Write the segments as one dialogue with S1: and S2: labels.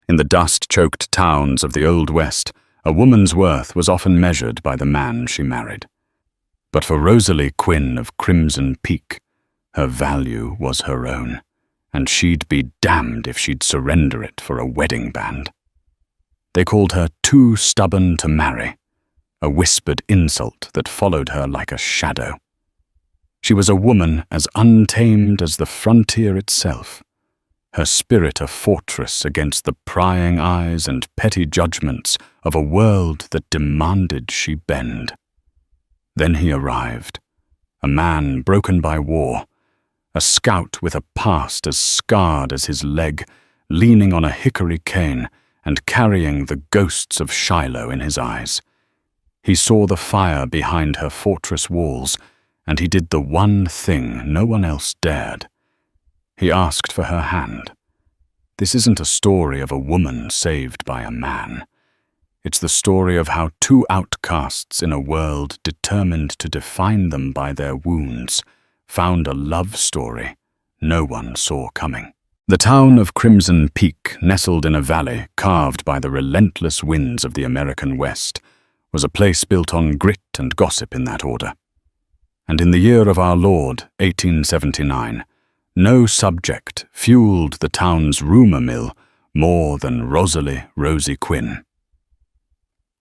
S1: In the dust-choked towns of the Old West, a woman's worth was often measured by the man she married. But for Rosalie Quinn of Crimson Peak, her value was her own, and she'd be damned if she'd surrender it for a wedding band. They called her too stubborn to marry, a whispered insult that followed her like a shadow. She was a woman as untamed as the frontier itself, her spirit a fortress against the prying eyes and petty judgments of a world that demanded she bend. Then he arrived, a man broken by war, a scout with a past as scarred as his leg, leaning on a hickory cane and carrying the ghosts of Shiloh in his eyes. He saw the fire behind her fortress walls, and he did the one thing no one else dared. He asked for her hand. This isn't a story of a woman saved by a man. It's the story of how two outcasts in a world determined to define them by their wounds found a love story no one saw coming. The town of Crimson Peak, nestled in a valley carved by the relentless winds of the American West, was a place built on grit and gossip in that order. And in the year of our Lord, 1879, no subject fueled the town's rumour mill more than Rosie Quinn.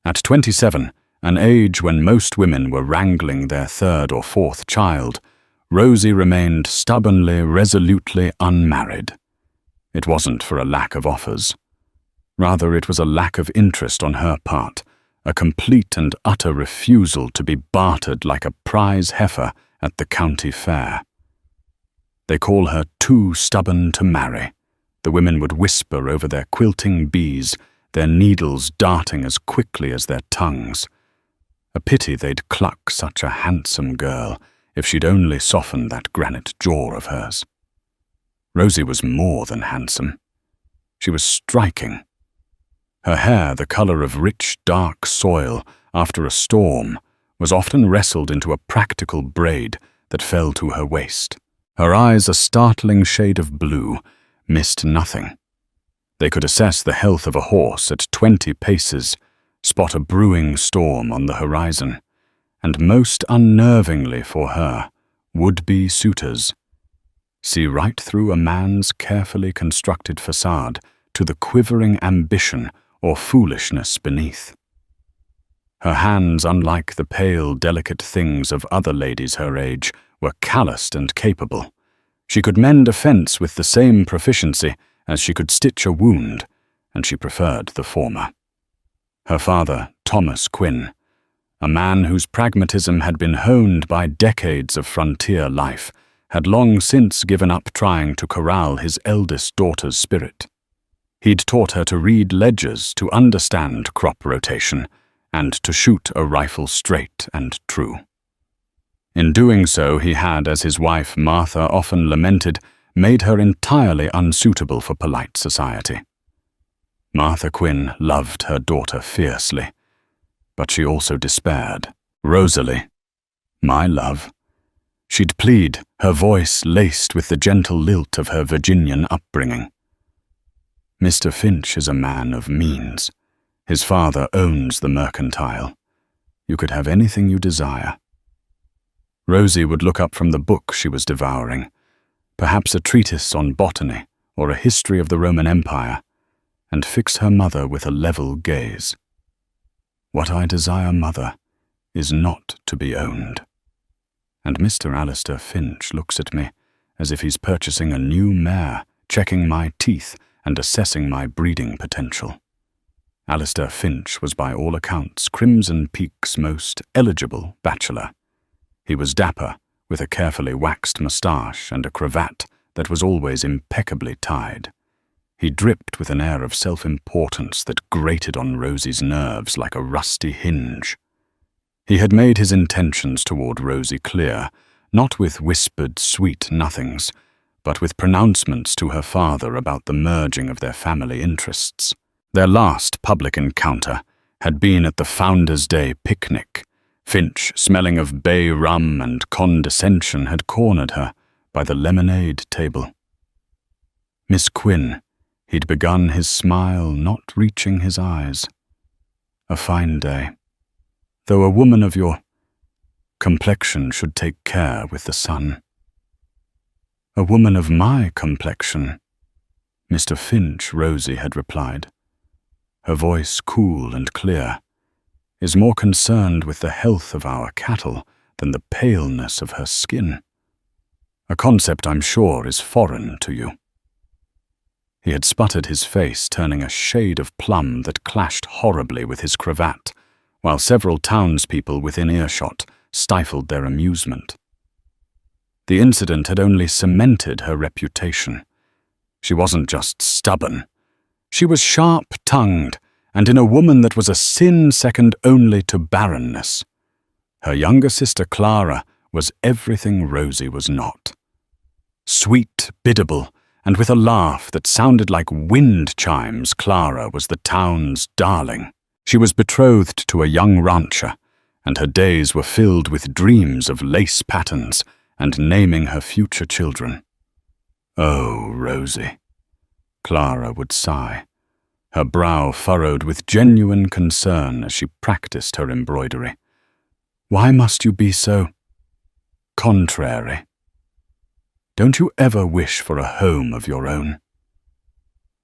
S1: At 27, an age when most women were wrangling their third or fourth child, Rosie remained stubbornly, resolutely unmarried. It wasn't for a lack of offers. Rather, it was a lack of interest on her part, a complete and utter refusal to be bartered like a prize heifer at the county fair. They call her too stubborn to marry, the women would whisper over their quilting bees, their needles darting as quickly as their tongues. A pity they'd cluck such a handsome girl if she'd only softened that granite jaw of hers. Rosie was more than handsome. She was striking. Her hair, the color of rich, dark soil after a storm, was often wrestled into a practical braid that fell to her waist. Her eyes, a startling shade of blue, missed nothing. They could assess the health of a horse at 20 paces, spot a brewing storm on the horizon, and most unnervingly for her, would-be suitors. See right through a man's carefully constructed facade to the quivering ambition or foolishness beneath. Her hands, unlike the pale, delicate things of other ladies her age, were calloused and capable. She could mend a fence with the same proficiency as she could stitch a wound, and she preferred the former. Her father, Thomas Quinn, a man whose pragmatism had been honed by decades of frontier life, had long since given up trying to corral his eldest daughter's spirit. He'd taught her to read ledgers, to understand crop rotation, and to shoot a rifle straight and true. In doing so, he had, as his wife Martha often lamented, made her entirely unsuitable for polite society. Martha Quinn loved her daughter fiercely, but she also despaired. Rosalie, my love. She'd plead, her voice laced with the gentle lilt of her Virginian upbringing. Mr. Finch is a man of means. His father owns the mercantile. You could have anything you desire. Rosie would look up from the book she was devouring, perhaps a treatise on botany or a history of the Roman Empire, and fix her mother with a level gaze. What I desire, mother, is not to be owned. And Mr. Alistair Finch looks at me as if he's purchasing a new mare, checking my teeth and assessing my breeding potential. Alistair Finch was by all accounts Crimson Peak's most eligible bachelor. He was dapper, with a carefully waxed moustache and a cravat that was always impeccably tied. He dripped with an air of self-importance that grated on Rosie's nerves like a rusty hinge. He had made his intentions toward Rosie clear, not with whispered sweet nothings, but with pronouncements to her father about the merging of their family interests. Their last public encounter had been at the Founder's Day picnic. Finch, smelling of bay rum and condescension, had cornered her by the lemonade table. Miss Quinn, He'd begun his smile not reaching his eyes. A fine day, though a woman of your complexion should take care with the sun. A woman of my complexion, Mr. Finch, Rosie had replied, her voice cool and clear, is more concerned with the health of our cattle than the paleness of her skin. A concept I'm sure is foreign to you. He had sputtered his face, turning a shade of plum that clashed horribly with his cravat, while several townspeople within earshot stifled their amusement. The incident had only cemented her reputation. She wasn't just stubborn. She was sharp-tongued, and in a woman that was a sin second only to barrenness. Her younger sister Clara was everything Rosie was not. Sweet, biddable, and with a laugh that sounded like wind chimes, Clara was the town's darling. She was betrothed to a young rancher, and her days were filled with dreams of lace patterns and naming her future children. Oh, Rosie, Clara would sigh, her brow furrowed with genuine concern as she practiced her embroidery. Why must you be so contrary? Don't you ever wish for a home of your own?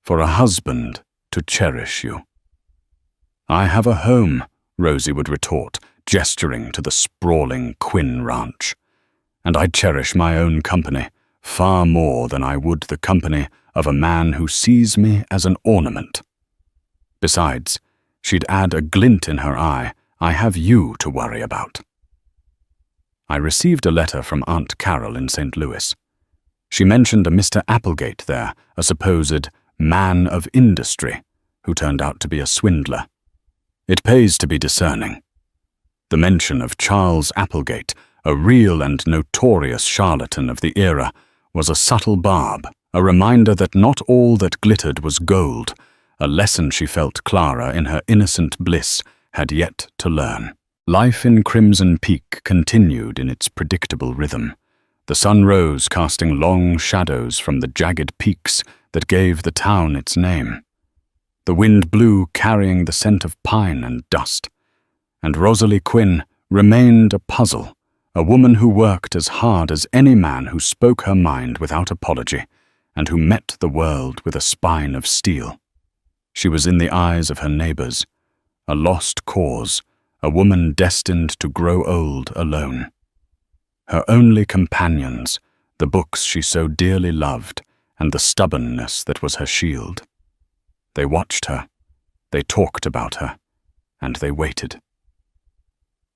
S1: For a husband to cherish you? I have a home, Rosie would retort, gesturing to the sprawling Quinn ranch. And I cherish my own company far more than I would the company of a man who sees me as an ornament. Besides, she'd add a glint in her eye, I have you to worry about. I received a letter from Aunt Carol in St. Louis. She mentioned a Mr. Applegate there, a supposed man of industry, who turned out to be a swindler. It pays to be discerning. The mention of Charles Applegate, a real and notorious charlatan of the era, was a subtle barb, a reminder that not all that glittered was gold, a lesson she felt Clara, in her innocent bliss, had yet to learn. Life in Crimson Peak continued in its predictable rhythm. The sun rose, casting long shadows from the jagged peaks that gave the town its name. The wind blew, carrying the scent of pine and dust. And Rosalie Quinn remained a puzzle, a woman who worked as hard as any man who spoke her mind without apology, and who met the world with a spine of steel. She was in the eyes of her neighbors, a lost cause, a woman destined to grow old alone. Her only companions, the books she so dearly loved, and the stubbornness that was her shield. They watched her, they talked about her, and they waited.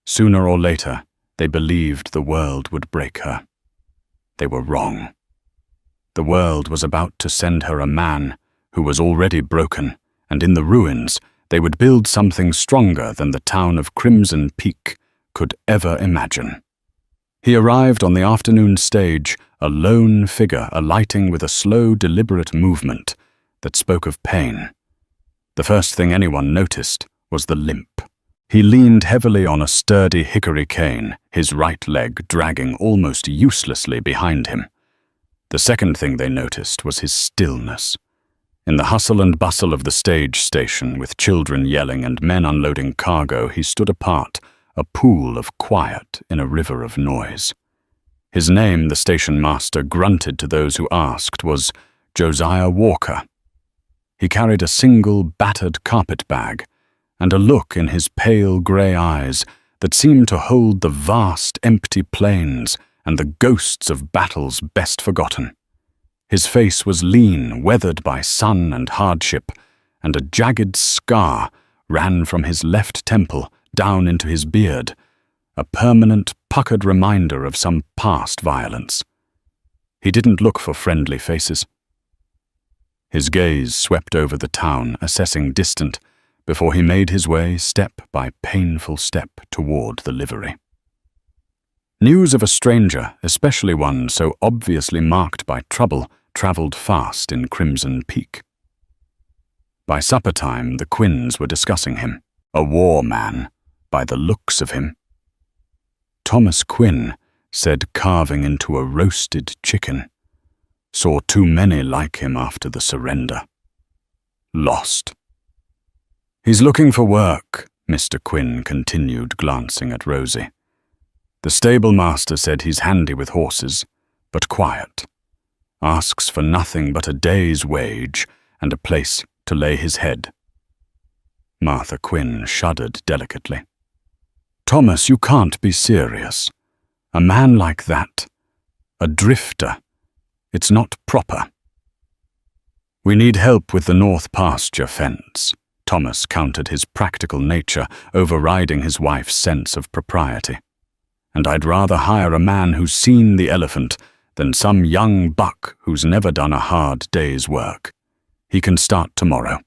S1: Sooner or later, they believed the world would break her. They were wrong. The world was about to send her a man who was already broken, and in the ruins, they would build something stronger than the town of Crimson Peak could ever imagine. He arrived on the afternoon stage, a lone figure alighting with a slow, deliberate movement that spoke of pain. The first thing anyone noticed was the limp. He leaned heavily on a sturdy hickory cane, his right leg dragging almost uselessly behind him. The second thing they noticed was his stillness. In the hustle and bustle of the stage station, with children yelling and men unloading cargo, he stood apart, a pool of quiet in a river of noise. His name, the station master grunted to those who asked, was Josiah Walker. He carried a single battered carpet bag, and a look in his pale grey eyes that seemed to hold the vast empty plains and the ghosts of battles best forgotten. His face was lean, weathered by sun and hardship, and a jagged scar ran from his left temple down into his beard, a permanent, puckered reminder of some past violence. He didn't look for friendly faces. His gaze swept over the town, assessing distant, before he made his way step by painful step toward the livery. News of a stranger, especially one so obviously marked by trouble, traveled fast in Crimson Peak. By supper time, the Quinns were discussing him, a war man, by the looks of him. Thomas Quinn said carving into a roasted chicken. Saw too many like him after the surrender. lost. "He's looking for work," Mr. Quinn continued, glancing at Rosie. "The stable master said he's handy with horses, but quiet. Asks for nothing but a day's wage and a place to lay his head." Martha Quinn shuddered delicately. "Thomas, you can't be serious. A man like that, a drifter, it's not proper." "We need help with the north pasture fence," Thomas countered, his practical nature overriding his wife's sense of propriety. "And I'd rather hire a man who's seen the elephant than some young buck who's never done a hard day's work. He can start tomorrow."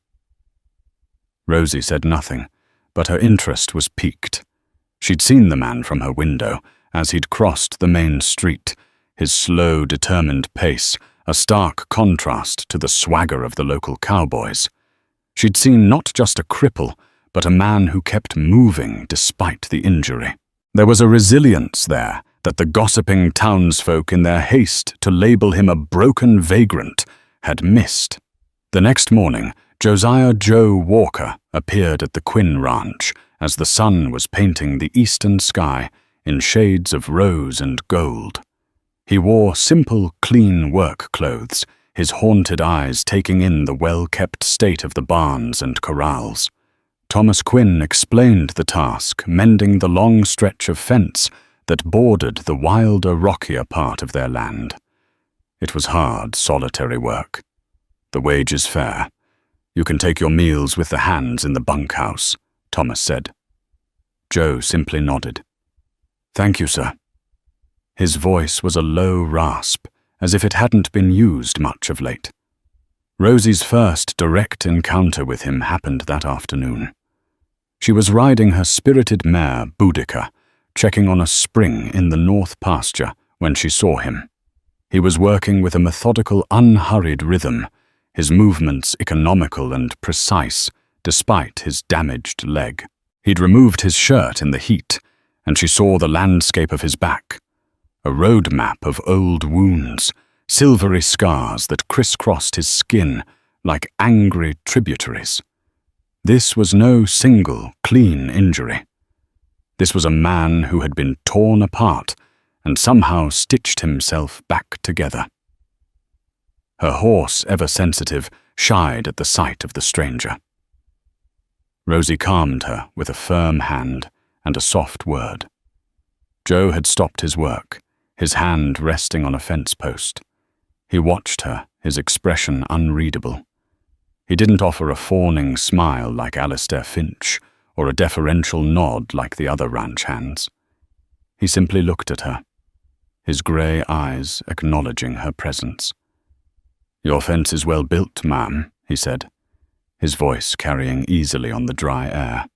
S1: Rosie said nothing, but her interest was piqued. She'd seen the man from her window as he'd crossed the main street, his slow, determined pace a stark contrast to the swagger of the local cowboys. She'd seen not just a cripple, but a man who kept moving despite the injury. There was a resilience there that the gossiping townsfolk, in their haste to label him a broken vagrant, had missed. The next morning, Josiah Joe Walker appeared at the Quinn Ranch as the sun was painting the eastern sky in shades of rose and gold. He wore simple, clean work clothes, his haunted eyes taking in the well-kept state of the barns and corrals. Thomas Quinn explained the task, mending the long stretch of fence that bordered the wilder, rockier part of their land. It was hard, solitary work. "The wage is fair. You can take your meals with the hands in the bunkhouse," Thomas said. Joe simply nodded. "Thank you, sir." His voice was a low rasp, as if it hadn't been used much of late. Rosie's first direct encounter with him happened that afternoon. She was riding her spirited mare, Boudica, checking on a spring in the north pasture when she saw him. He was working with a methodical, unhurried rhythm, his movements economical and precise, despite his damaged leg. He'd removed his shirt in the heat, and she saw the landscape of his back, a road map of old wounds, silvery scars that crisscrossed his skin like angry tributaries. This was no single, clean injury. This was a man who had been torn apart and somehow stitched himself back together. Her horse, ever sensitive, shied at the sight of the stranger. Rosie calmed her with a firm hand and a soft word. Joe had stopped his work, his hand resting on a fence post. He watched her, his expression unreadable. He didn't offer a fawning smile like Alistair Finch, or a deferential nod like the other ranch hands. He simply looked at her, his grey eyes acknowledging her presence. "Your fence is well built, ma'am," he said, his voice carrying easily on the dry air.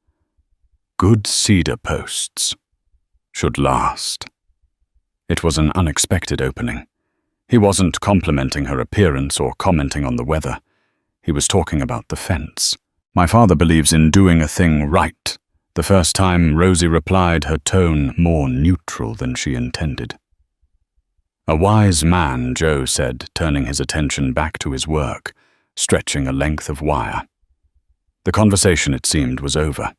S1: "Good cedar posts. Should last." It was an unexpected opening. He wasn't complimenting her appearance or commenting on the weather. He was talking about the fence. "My father believes in doing a thing right." The first time Rosie replied, her tone more neutral than she intended. "A wise man," Joe said, turning his attention back to his work, stretching a length of wire. The conversation, it seemed, was over.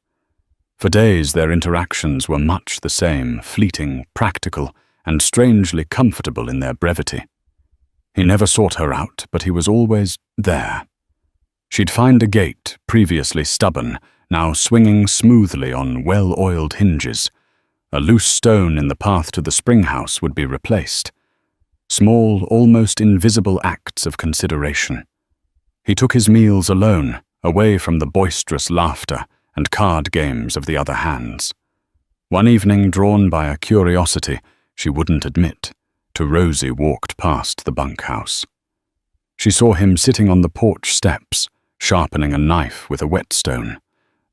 S1: For days their interactions were much the same, fleeting, practical, and strangely comfortable in their brevity. He never sought her out, but he was always there. She'd find a gate, previously stubborn, now swinging smoothly on well-oiled hinges. A loose stone in the path to the springhouse would be replaced. Small, almost invisible acts of consideration. He took his meals alone, away from the boisterous laughter and card games of the other hands. One evening, drawn by a curiosity she wouldn't admit, Rosie walked past the bunkhouse. She saw him sitting on the porch steps, sharpening a knife with a whetstone,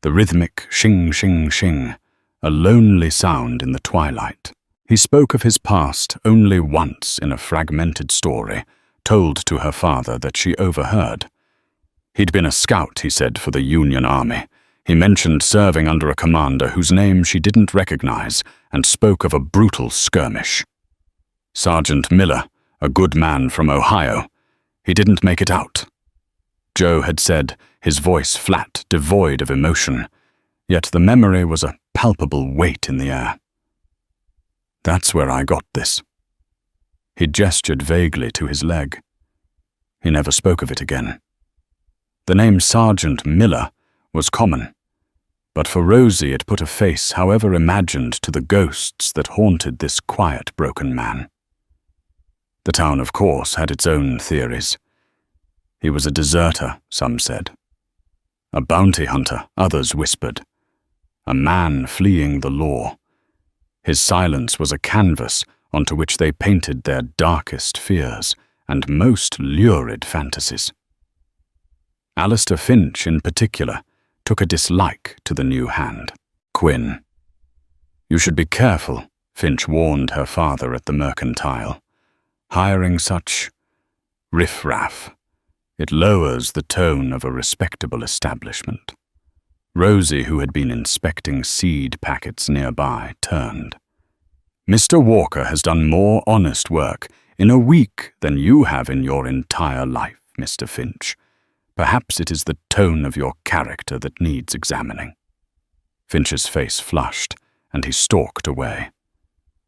S1: the rhythmic shing, shing, shing, a lonely sound in the twilight. He spoke of his past only once in a fragmented story, told to her father that she overheard. He'd been a scout, he said, for the Union Army. He mentioned serving under a commander whose name she didn't recognize and spoke of a brutal skirmish. Sergeant Miller, a good man from Ohio. He didn't make it out. Joe had said his voice flat, devoid of emotion, yet the memory was a palpable weight in the air. "That's where I got this." He gestured vaguely to his leg. He never spoke of it again. The name Sergeant Miller was common, but for Rosie it put a face, however imagined, to the ghosts that haunted this quiet, broken man. The town, of course, had its own theories. He was a deserter, some said. A bounty hunter, others whispered. A man fleeing the law. His silence was a canvas onto which they painted their darkest fears and most lurid fantasies. Alistair Finch, in particular, took a dislike to the new hand. "Quinn, you should be careful," Finch warned her father at the Mercantile. "Hiring such riff-raff. It lowers the tone of a respectable establishment." Rosie, who had been inspecting seed packets nearby, turned. "Mr. Walker has done more honest work in a week than you have in your entire life, Mr. Finch. Perhaps it is the tone of your character that needs examining." Finch's face flushed, and he stalked away.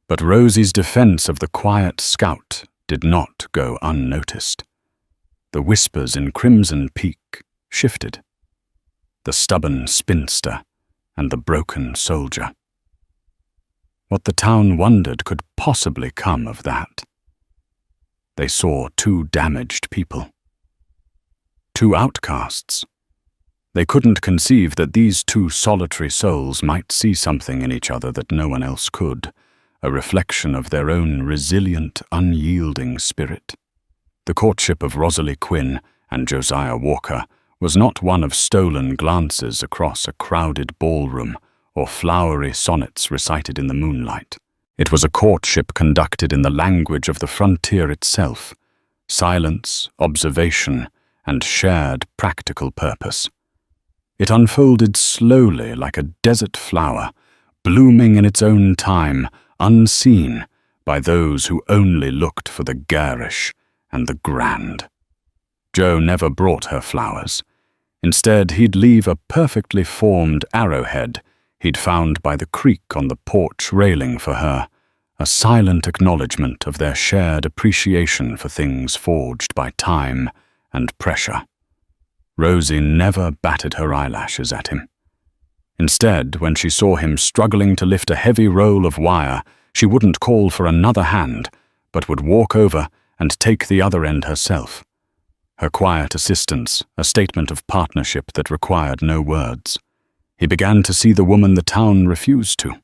S1: But Rosie's defense of the quiet scout did not go unnoticed. The whispers in Crimson Peak shifted. The stubborn spinster and the broken soldier. What the town wondered could possibly come of that. They saw two damaged people. Two outcasts. They couldn't conceive that these two solitary souls might see something in each other that no one else could, a reflection of their own resilient, unyielding spirit. The courtship of Rosalie Quinn and Josiah Walker was not one of stolen glances across a crowded ballroom or flowery sonnets recited in the moonlight. It was a courtship conducted in the language of the frontier itself, silence, observation, and shared practical purpose. It unfolded slowly like a desert flower, blooming in its own time, unseen by those who only looked for the garish and the grand. Joe never brought her flowers. Instead, he'd leave a perfectly formed arrowhead he'd found by the creek on the porch railing for her, a silent acknowledgement of their shared appreciation for things forged by time and pressure. Rosie never batted her eyelashes at him. Instead, when she saw him struggling to lift a heavy roll of wire, she wouldn't call for another hand, but would walk over and take the other end herself. Her quiet assistance, a statement of partnership that required no words. He began to see the woman the town refused to.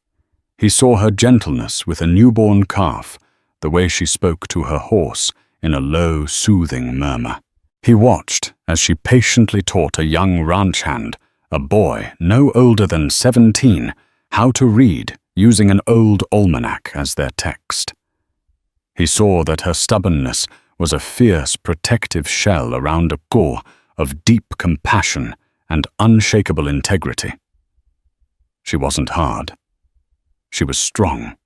S1: He saw her gentleness with a newborn calf, the way she spoke to her horse in a low, soothing murmur. He watched as she patiently taught a young ranch hand, a boy no older than 17, how to read using an old almanac as their text. He saw that her stubbornness was a fierce protective shell around a core of deep compassion and unshakable integrity. She wasn't hard. She was strong.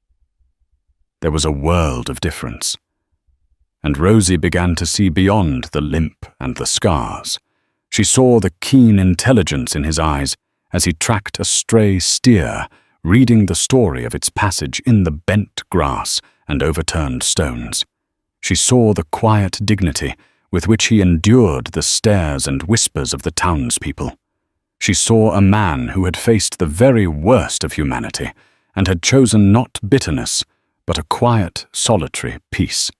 S1: There was a world of difference. And Rosie began to see beyond the limp and the scars. She saw the keen intelligence in his eyes as he tracked a stray steer, reading the story of its passage in the bent grass and overturned stones. She saw the quiet dignity with which he endured the stares and whispers of the townspeople. She saw a man who had faced the very worst of humanity and had chosen not bitterness, but a quiet, solitary peace.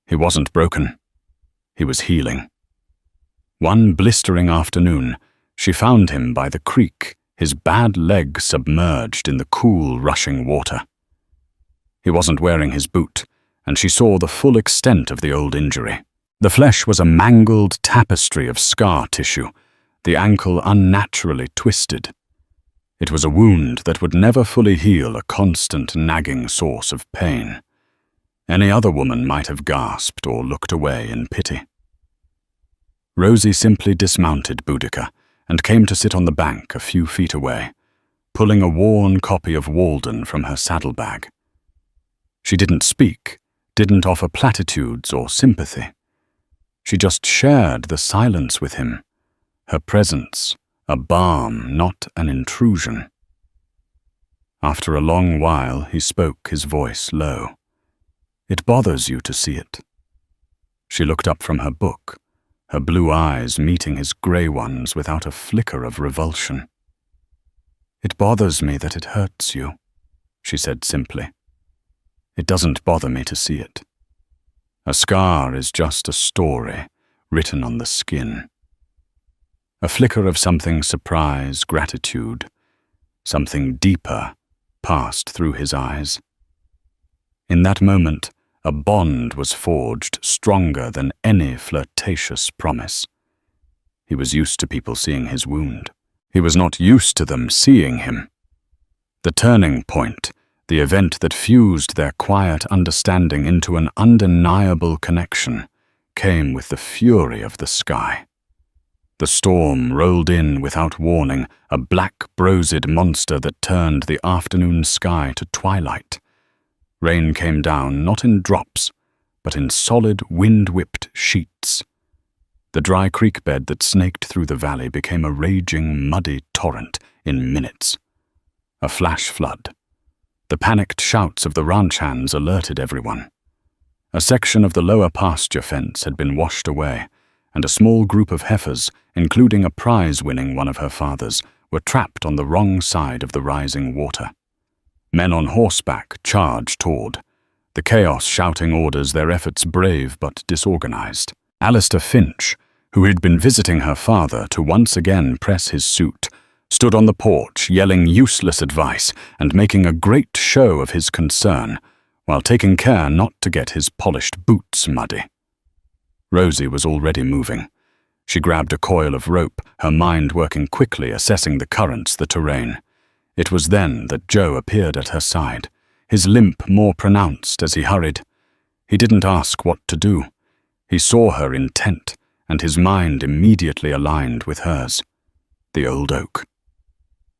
S1: He wasn't broken. He was healing. One blistering afternoon, she found him by the creek, his bad leg submerged in the cool, rushing water. He wasn't wearing his boot, and she saw the full extent of the old injury. The flesh was a mangled tapestry of scar tissue, the ankle unnaturally twisted. It was a wound that would never fully heal, a constant nagging source of pain. Any other woman might have gasped or looked away in pity. Rosie simply dismounted Boudica and came to sit on the bank a few feet away, pulling a worn copy of Walden from her saddlebag. She didn't speak, didn't offer platitudes or sympathy. She just shared the silence with him, Her presence, a balm, not an intrusion. After a long while, he spoke, his voice low. "It bothers you to see it." She looked up from her book, her blue eyes meeting his grey ones without a flicker of revulsion. "It bothers me that it hurts you," she said simply. "It doesn't bother me to see it. A scar is just a story written on the skin." A flicker of something surprise, gratitude, something deeper passed through his eyes. In that moment, a bond was forged stronger than any flirtatious promise. He was used to people seeing his wound. He was not used to them seeing him. The turning point, the event that fused their quiet understanding into an undeniable connection, came with the fury of the sky. The storm rolled in without warning, a black-brosed monster that turned the afternoon sky to twilight. Rain came down not in drops, but in solid, wind-whipped sheets. The dry creek bed that snaked through the valley became a raging, muddy torrent in minutes. A flash flood. The panicked shouts of the ranch hands alerted everyone. A section of the lower pasture fence had been washed away, and a small group of heifers, including a prize-winning one of her fathers, were trapped on the wrong side of the rising water. Men on horseback charged toward, the chaos shouting orders, their efforts brave but disorganized. Alistair Finch, who had been visiting her father to once again press his suit, stood on the porch yelling useless advice and making a great show of his concern, while taking care not to get his polished boots muddy. Rosie was already moving. She grabbed a coil of rope, her mind working quickly, assessing the currents, the terrain. It was then that Joe appeared at her side, his limp more pronounced as he hurried. He didn't ask what to do. He saw her intent, and his mind immediately aligned with hers. The old oak.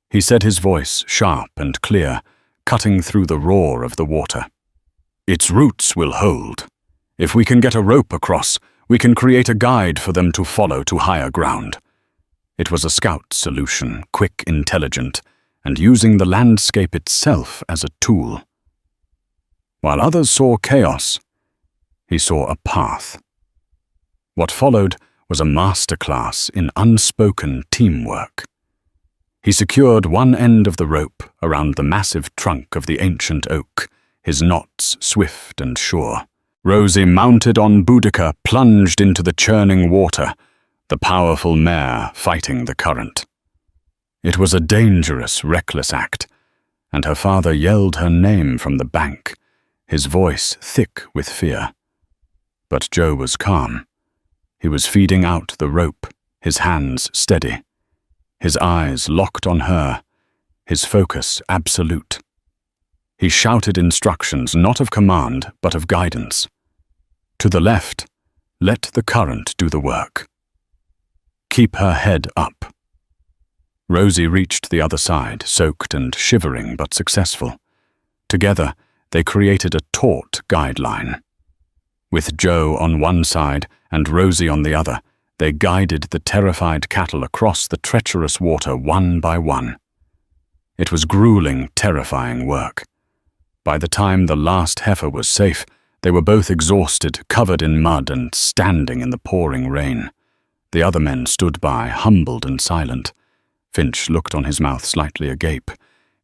S1: He said, his voice sharp and clear, cutting through the roar of the water. "Its roots will hold. If we can get a rope across, we can create a guide for them to follow to higher ground." It was a scout solution, quick, intelligent, and using the landscape itself as a tool. While others saw chaos, he saw a path. What followed was a masterclass in unspoken teamwork. He secured one end of the rope around the massive trunk of the ancient oak, his knots swift and sure. Rosie, mounted on Boudica, plunged into the churning water, the powerful mare fighting the current. It was a dangerous, reckless act, and her father yelled her name from the bank, his voice thick with fear. But Joe was calm. He was feeding out the rope, his hands steady, his eyes locked on her, his focus absolute. He shouted instructions not of command, but of guidance. To the left, let the current do the work. Keep her head up. Rosie reached the other side, soaked and shivering but successful. Together, they created a taut guideline. With Joe on one side and Rosie on the other, they guided the terrified cattle across the treacherous water one by one. It was grueling, terrifying work. By the time the last heifer was safe, they were both exhausted, covered in mud, and standing in the pouring rain. The other men stood by, humbled and silent. Finch looked on, his mouth slightly agape,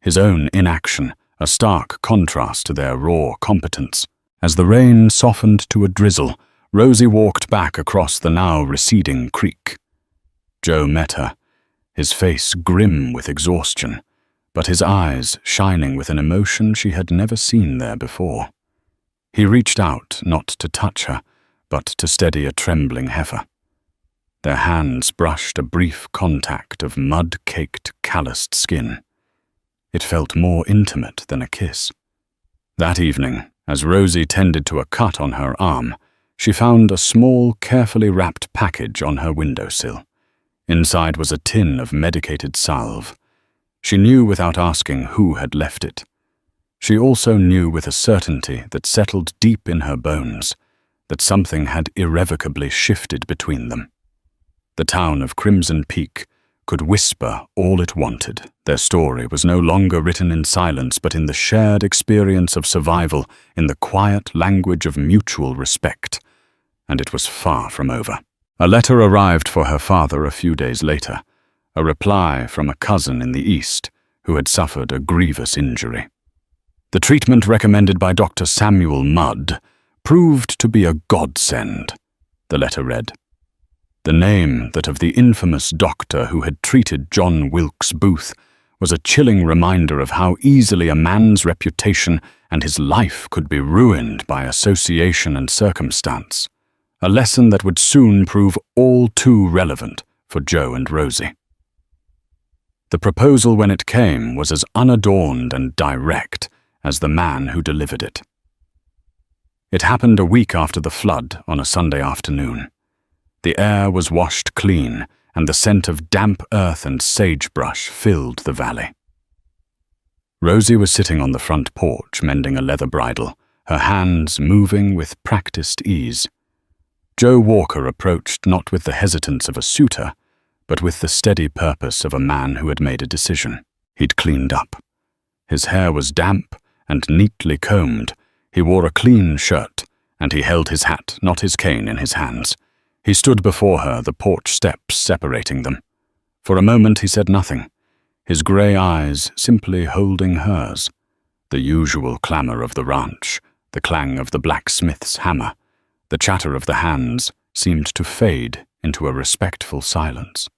S1: his own inaction a stark contrast to their raw competence. As the rain softened to a drizzle, Rosie walked back across the now receding creek. Joe met her, his face grim with exhaustion, but his eyes shining with an emotion she had never seen there before. He reached out, not to touch her, but to steady a trembling heifer. Their hands brushed a brief contact of mud-caked, calloused skin. It felt more intimate than a kiss. That evening, as Rosie tended to a cut on her arm, she found a small, carefully wrapped package on her windowsill. Inside was a tin of medicated salve. She knew without asking who had left it. She also knew with a certainty that settled deep in her bones that something had irrevocably shifted between them. The town of Crimson Peak could whisper all it wanted. Their story was no longer written in silence, but in the shared experience of survival, in the quiet language of mutual respect. And it was far from over. A letter arrived for her father a few days later, a reply from a cousin in the East who had suffered a grievous injury. The treatment recommended by Dr. Samuel Mudd proved to be a godsend, the letter read. The name that of the infamous doctor who had treated John Wilkes Booth was a chilling reminder of how easily a man's reputation and his life could be ruined by association and circumstance, a lesson that would soon prove all too relevant for Joe and Rosie. The proposal when it came was as unadorned and direct as the man who delivered it. It happened a week after the flood on a Sunday afternoon. The air was washed clean, and the scent of damp earth and sagebrush filled the valley. Rosie was sitting on the front porch mending a leather bridle, her hands moving with practiced ease. Joe Walker approached not with the hesitance of a suitor, but with the steady purpose of a man who had made a decision. He'd cleaned up. His hair was damp and neatly combed. He wore a clean shirt, and he held his hat, not his cane, in his hands. He stood before her, the porch steps separating them. For a moment he said nothing, his grey eyes simply holding hers. The usual clamour of the ranch, the clang of the blacksmith's hammer, the chatter of the hands seemed to fade into a respectful silence.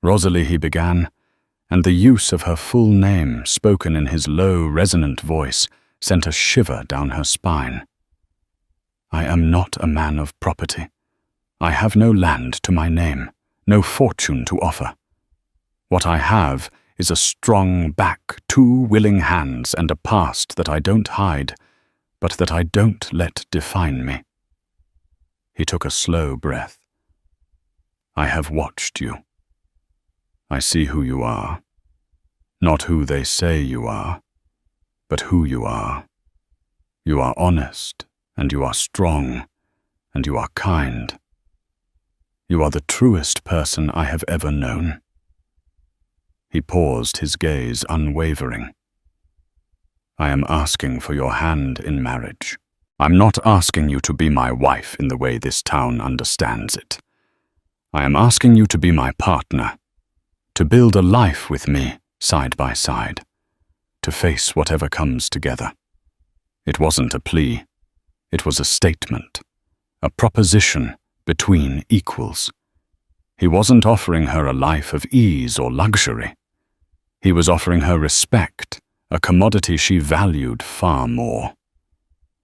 S1: "Rosalie," he began, and the use of her full name, spoken in his low, resonant voice, sent a shiver down her spine. "I am not a man of property. I have no land to my name, no fortune to offer. What I have is a strong back, 2 willing hands, and a past that I don't hide, but that I don't let define me." He took a slow breath. "I have watched you. I see who you are. Not who they say you are, but who you are. You are honest, and you are strong, and you are kind. You are the truest person I have ever known." He paused, his gaze unwavering. "I am asking for your hand in marriage. I'm not asking you to be my wife in the way this town understands it. I am asking you to be my partner, to build a life with me side by side, to face whatever comes together." It wasn't a plea. It was a statement, a proposition between equals. He wasn't offering her a life of ease or luxury. He was offering her respect, a commodity she valued far more.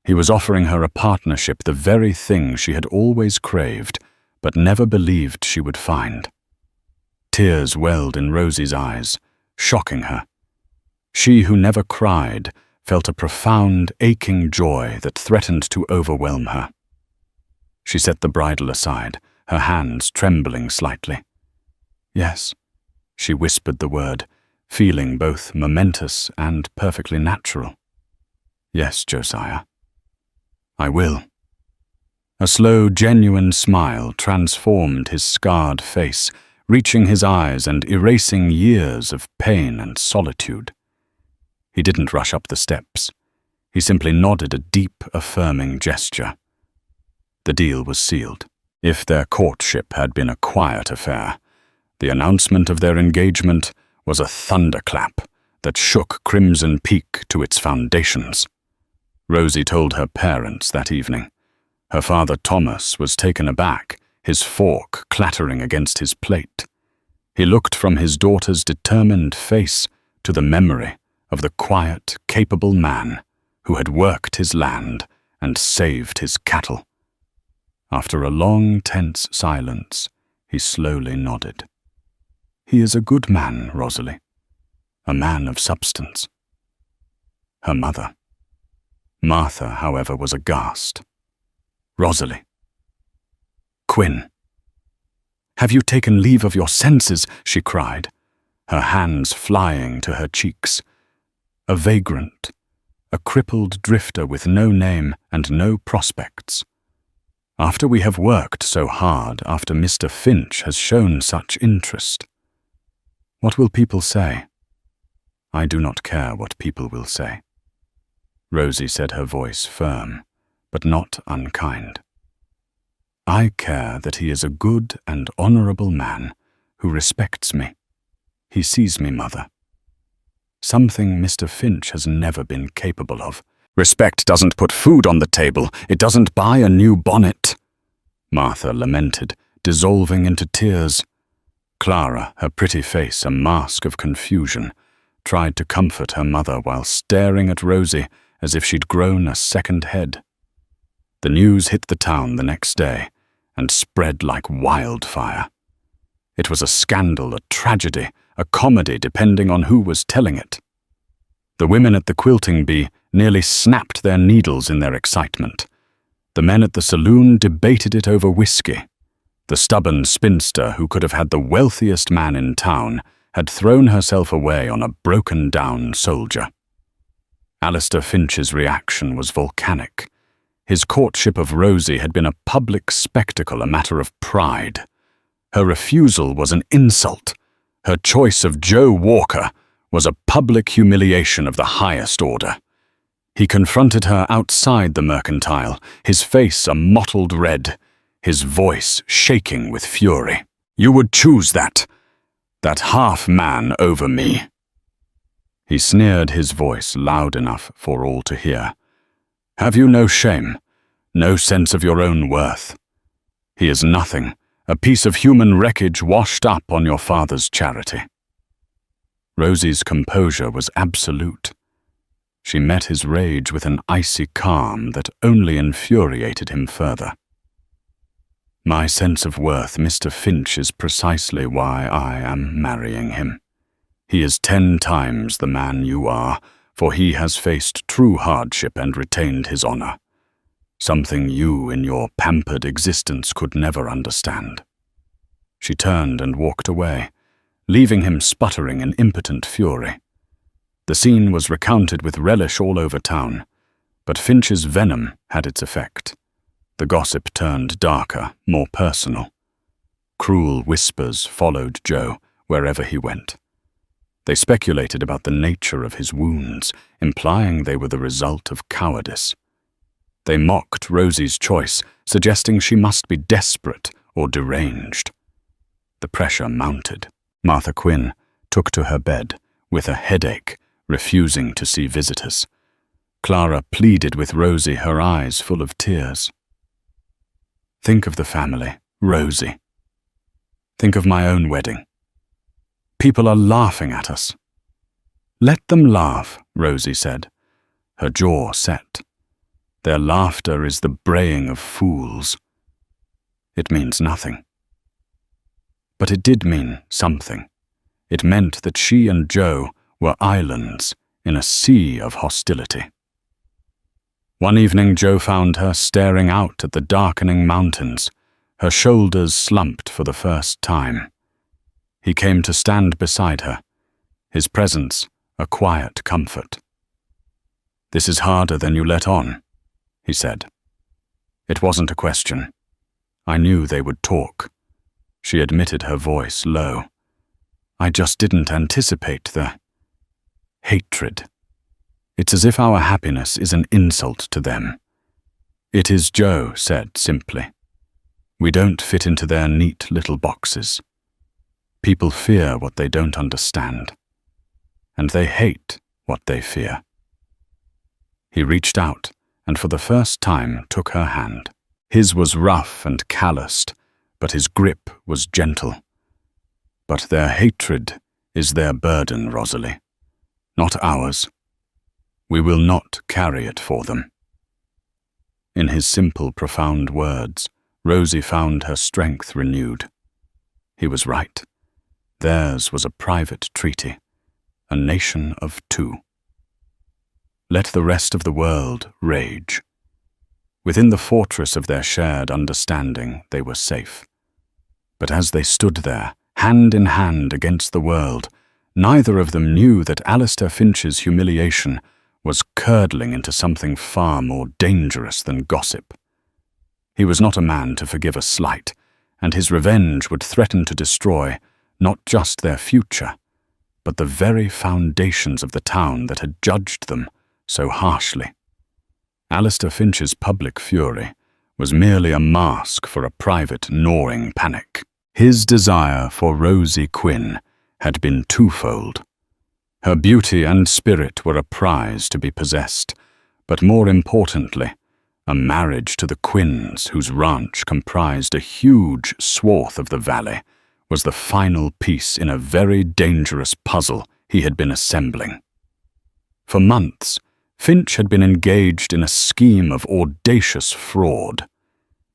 S1: He was offering her a partnership, the very thing she had always craved, but never believed she would find. Tears welled in Rosie's eyes, shocking her. She who never cried felt a profound, aching joy that threatened to overwhelm her. She set the bridle aside, her hands trembling slightly. "Yes," she whispered the word, feeling both momentous and perfectly natural. "Yes, Josiah. I will." A slow, genuine smile transformed his scarred face, reaching his eyes and erasing years of pain and solitude. He didn't rush up the steps. He simply nodded a deep, affirming gesture. The deal was sealed. If their courtship had been a quiet affair, the announcement of their engagement was a thunderclap that shook Crimson Peak to its foundations. Rosie told her parents that evening. Her father Thomas was taken aback, his fork clattering against his plate. He looked from his daughter's determined face to the memory of the quiet, capable man who had worked his land and saved his cattle. After a long, tense silence, he slowly nodded. "He is a good man, Rosalie. A man of substance." Her mother. Martha, however, was aghast. "Rosalie." "Quinn." "Have you taken leave of your senses?" she cried, her hands flying to her cheeks. A vagrant, a crippled drifter with no name and no prospects. After we have worked so hard, after Mr. Finch has shown such interest. What will people say? I do not care what people will say. Rosie said, her voice firm, but not unkind. I care that he is a good and honorable man who respects me. He sees me, Mother. Something Mr. Finch has never been capable of. Respect doesn't put food on the table. It doesn't buy a new bonnet. Martha lamented, dissolving into tears. Clara, her pretty face a mask of confusion, tried to comfort her mother while staring at Rosie as if she'd grown a second head. The news hit the town the next day and spread like wildfire. It was a scandal, a tragedy, a comedy, depending on who was telling it. The women at the quilting bee nearly snapped their needles in their excitement. The men at the saloon debated it over whiskey. The stubborn spinster who could have had the wealthiest man in town had thrown herself away on a broken-down soldier. Alistair Finch's reaction was volcanic. His courtship of Rosie had been a public spectacle, a matter of pride. Her refusal was an insult. Her choice of Joe Walker was a public humiliation of the highest order. He confronted her outside the mercantile, his face a mottled red, his voice shaking with fury. You would choose that half-man over me. He sneered, his voice loud enough for all to hear. Have you no shame, no sense of your own worth? He is nothing, a piece of human wreckage washed up on your father's charity. Rosie's composure was absolute. She met his rage with an icy calm that only infuriated him further. My sense of worth, Mr. Finch, is precisely why I am marrying him. He is 10 times the man you are, for he has faced true hardship and retained his honor. Something you in your pampered existence could never understand. She turned and walked away, leaving him sputtering in impotent fury. The scene was recounted with relish all over town, but Finch's venom had its effect. The gossip turned darker, more personal. Cruel whispers followed Joe wherever he went. They speculated about the nature of his wounds, implying they were the result of cowardice. They mocked Rosie's choice, suggesting she must be desperate or deranged. The pressure mounted. Martha Quinn took to her bed, with a headache, refusing to see visitors. Clara pleaded with Rosie, her eyes full of tears. Think of the family, Rosie. Think of my own wedding. People are laughing at us. Let them laugh, Rosie said, her jaw set. Their laughter is the braying of fools. It means nothing. But it did mean something. It meant that she and Joe were islands in a sea of hostility. One evening Joe found her staring out at the darkening mountains, her shoulders slumped for the first time. He came to stand beside her, his presence a quiet comfort. This is harder than you let on, he said. It wasn't a question. I knew they would talk. She admitted, her voice low. I just didn't anticipate the hatred. It's as if our happiness is an insult to them. It is, Joe said simply. We don't fit into their neat little boxes. People fear what they don't understand, and they hate what they fear. He reached out and for the first time took her hand. His was rough and calloused, but his grip was gentle. But their hatred is their burden, Rosalie, not ours. We will not carry it for them. In his simple, profound words, Rosie found her strength renewed. He was right. Theirs was a private treaty, a nation of 2. Let the rest of the world rage. Within the fortress of their shared understanding, they were safe. But as they stood there, hand in hand against the world, neither of them knew that Alistair Finch's humiliation was curdling into something far more dangerous than gossip. He was not a man to forgive a slight, and his revenge would threaten to destroy not just their future, but the very foundations of the town that had judged them so harshly. Alistair Finch's public fury was merely a mask for a private, gnawing panic. His desire for Rosie Quinn had been twofold. Her beauty and spirit were a prize to be possessed, but more importantly, a marriage to the Quinns, whose ranch comprised a huge swath of the valley, was the final piece in a very dangerous puzzle he had been assembling. For months, Finch had been engaged in a scheme of audacious fraud.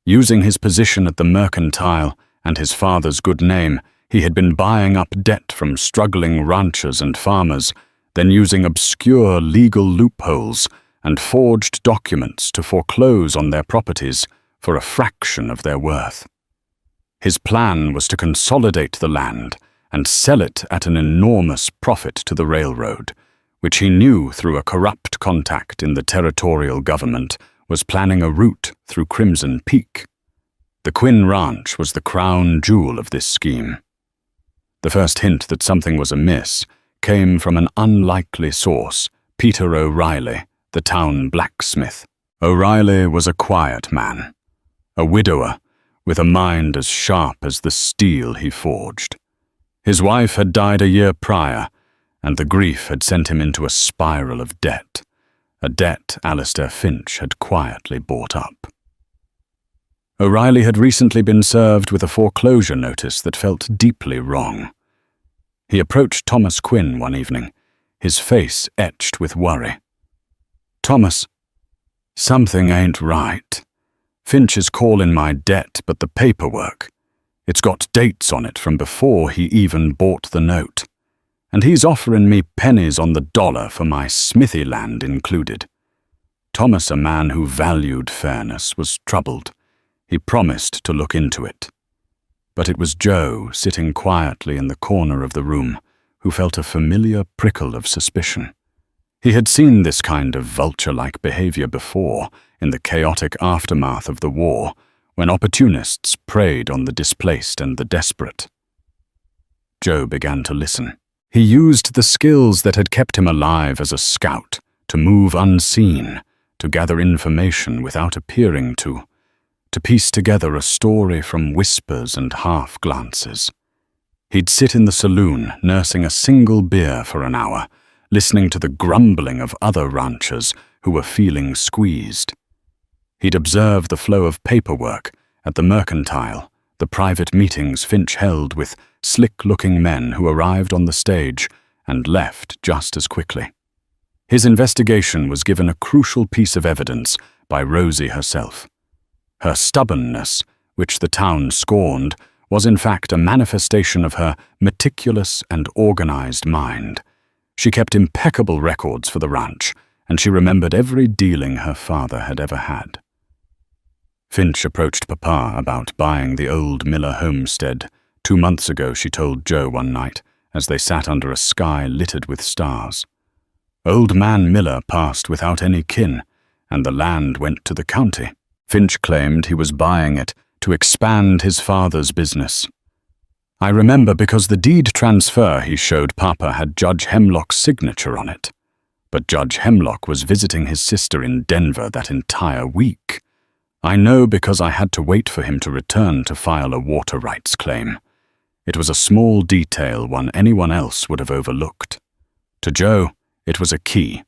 S1: Using his position at the mercantile and his father's good name, he had been buying up debt from struggling ranchers and farmers, then using obscure legal loopholes and forged documents to foreclose on their properties for a fraction of their worth. His plan was to consolidate the land and sell it at an enormous profit to the railroad, which he knew through a corrupt contact in the territorial government was planning a route through Crimson Peak. The Quinn Ranch was the crown jewel of this scheme. The first hint that something was amiss came from an unlikely source, Peter O'Reilly, the town blacksmith. O'Reilly was a quiet man, a widower with a mind as sharp as the steel he forged. His wife had died a year prior, and the grief had sent him into a spiral of debt, a debt Alistair Finch had quietly bought up. O'Reilly had recently been served with a foreclosure notice that felt deeply wrong. He approached Thomas Quinn one evening, his face etched with worry. "Thomas, something ain't right. Finch is calling my debt, but the paperwork, it's got dates on it from before he even bought the note. And he's offering me pennies on the dollar for my smithy land included." Thomas, a man who valued fairness, was troubled. He promised to look into it. But it was Joe, sitting quietly in the corner of the room, who felt a familiar prickle of suspicion. He had seen this kind of vulture-like behavior before in the chaotic aftermath of the war, when opportunists preyed on the displaced and the desperate. Joe began to listen. He used the skills that had kept him alive as a scout to move unseen, to gather information without appearing to piece together a story from whispers and half-glances. He'd sit in the saloon, nursing a single beer for an hour, listening to the grumbling of other ranchers who were feeling squeezed. He'd observe the flow of paperwork at the mercantile, the private meetings Finch held with slick-looking men who arrived on the stage and left just as quickly. His investigation was given a crucial piece of evidence by Rosie herself. Her stubbornness, which the town scorned, was in fact a manifestation of her meticulous and organized mind. She kept impeccable records for the ranch, and she remembered every dealing her father had ever had. Finch approached Papa about buying the old Miller homestead. 2 months ago, she told Joe one night, as they sat under a sky littered with stars. Old man Miller passed without any kin, and the land went to the county. Finch claimed he was buying it to expand his father's business. "I remember because the deed transfer he showed Papa had Judge Hemlock's signature on it. But Judge Hemlock was visiting his sister in Denver that entire week. I know because I had to wait for him to return to file a water rights claim. It was a small detail one anyone else would have overlooked. To Joe, it was a key,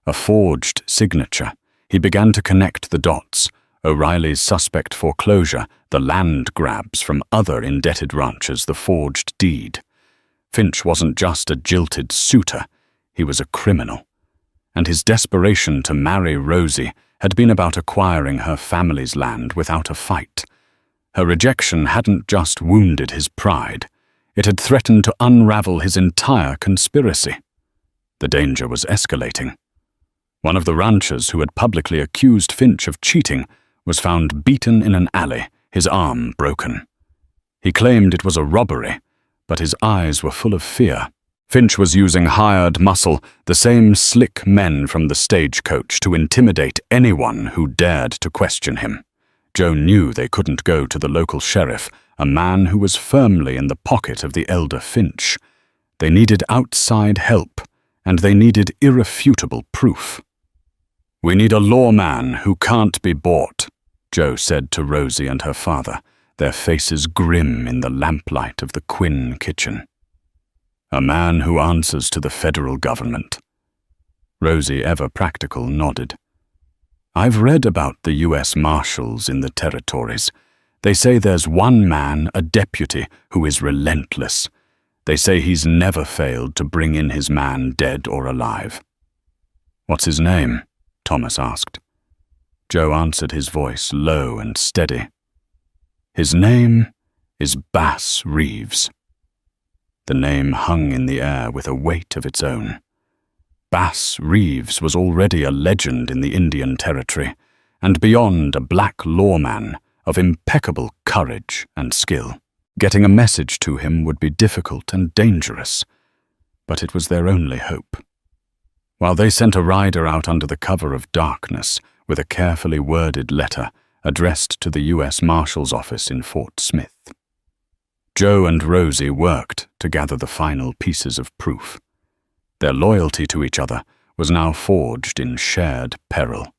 S1: a forged signature. He began to connect the dots. O'Reilly's suspect foreclosure, the land grabs from other indebted ranchers, the forged deed. Finch wasn't just a jilted suitor, he was a criminal. And his desperation to marry Rosie had been about acquiring her family's land without a fight. Her rejection hadn't just wounded his pride, it had threatened to unravel his entire conspiracy. The danger was escalating. One of the ranchers who had publicly accused Finch of cheating was found beaten in an alley, his arm broken. He claimed it was a robbery, but his eyes were full of fear. Finch was using hired muscle, the same slick men from the stagecoach, to intimidate anyone who dared to question him. Joe knew they couldn't go to the local sheriff, a man who was firmly in the pocket of the elder Finch. They needed outside help, and they needed irrefutable proof. "We need a lawman who can't be bought," Joe said to Rosie and her father, their faces grim in the lamplight of the Quinn kitchen. "A man who answers to the federal government." Rosie, ever practical, nodded. "I've read about the U.S. Marshals in the territories. They say there's one man, a deputy, who is relentless. They say he's never failed to bring in his man, dead or alive." "What's his name?" Thomas asked. Joe answered, his voice low and steady. "His name is Bass Reeves." The name hung in the air with a weight of its own. Bass Reeves was already a legend in the Indian Territory, and beyond a black lawman of impeccable courage and skill. Getting a message to him would be difficult and dangerous, but it was their only hope. While they sent a rider out under the cover of darkness with a carefully worded letter addressed to the U.S. Marshal's office in Fort Smith. Joe and Rosie worked to gather the final pieces of proof. Their loyalty to each other was now forged in shared peril.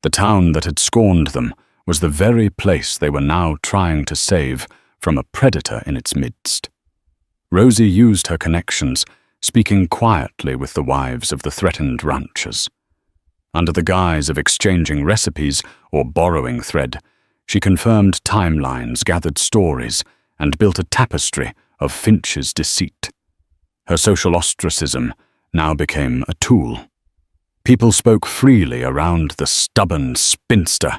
S1: The town that had scorned them was the very place they were now trying to save from a predator in its midst. Rosie used her connections, speaking quietly with the wives of the threatened ranchers. Under the guise of exchanging recipes or borrowing thread, she confirmed timelines, gathered stories, and built a tapestry of Finch's deceit. Her social ostracism now became a tool. People spoke freely around the stubborn spinster,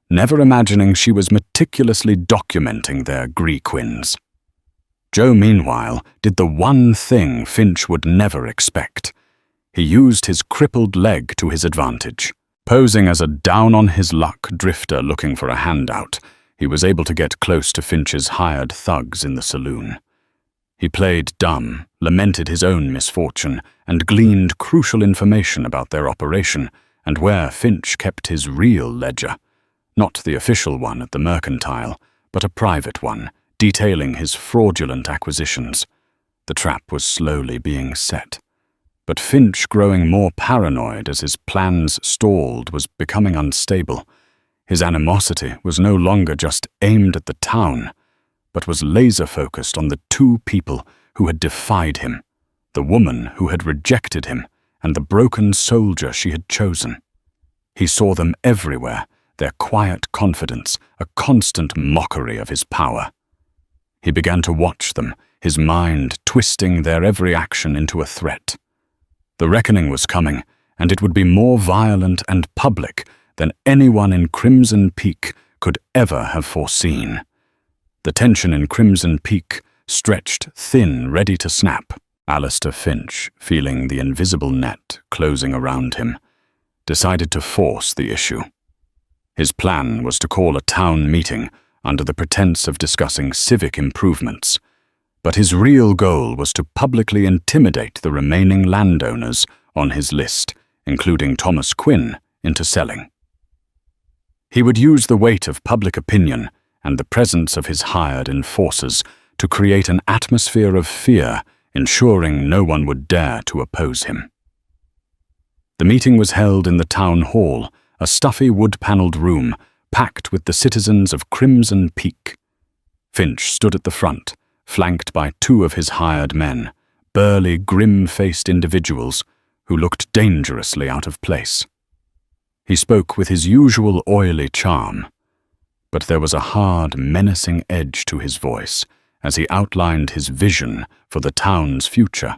S1: never imagining she was meticulously documenting their Grequins. Joe, meanwhile, did the one thing Finch would never expect. He used his crippled leg to his advantage. Posing as a down-on-his-luck drifter looking for a handout, he was able to get close to Finch's hired thugs in the saloon. He played dumb, lamented his own misfortune, and gleaned crucial information about their operation and where Finch kept his real ledger. Not the official one at the Mercantile, but a private one, detailing his fraudulent acquisitions. The trap was slowly being set. But Finch, growing more paranoid as his plans stalled, was becoming unstable. His animosity was no longer just aimed at the town, but was laser-focused on the two people who had defied him, the woman who had rejected him, and the broken soldier she had chosen. He saw them everywhere, their quiet confidence, a constant mockery of his power. He began to watch them, his mind twisting their every action into a threat. The reckoning was coming, and it would be more violent and public than anyone in Crimson Peak could ever have foreseen. The tension in Crimson Peak stretched thin, ready to snap. Alistair Finch, feeling the invisible net closing around him, decided to force the issue. His plan was to call a town meeting under the pretense of discussing civic improvements, but his real goal was to publicly intimidate the remaining landowners on his list, including Thomas Quinn, into selling. He would use the weight of public opinion and the presence of his hired enforcers to create an atmosphere of fear, ensuring no one would dare to oppose him. The meeting was held in the town hall, a stuffy wood-paneled room packed with the citizens of Crimson Peak. Finch stood at the front, flanked by two of his hired men, burly, grim-faced individuals who looked dangerously out of place. He spoke with his usual oily charm, but there was a hard, menacing edge to his voice as he outlined his vision for the town's future,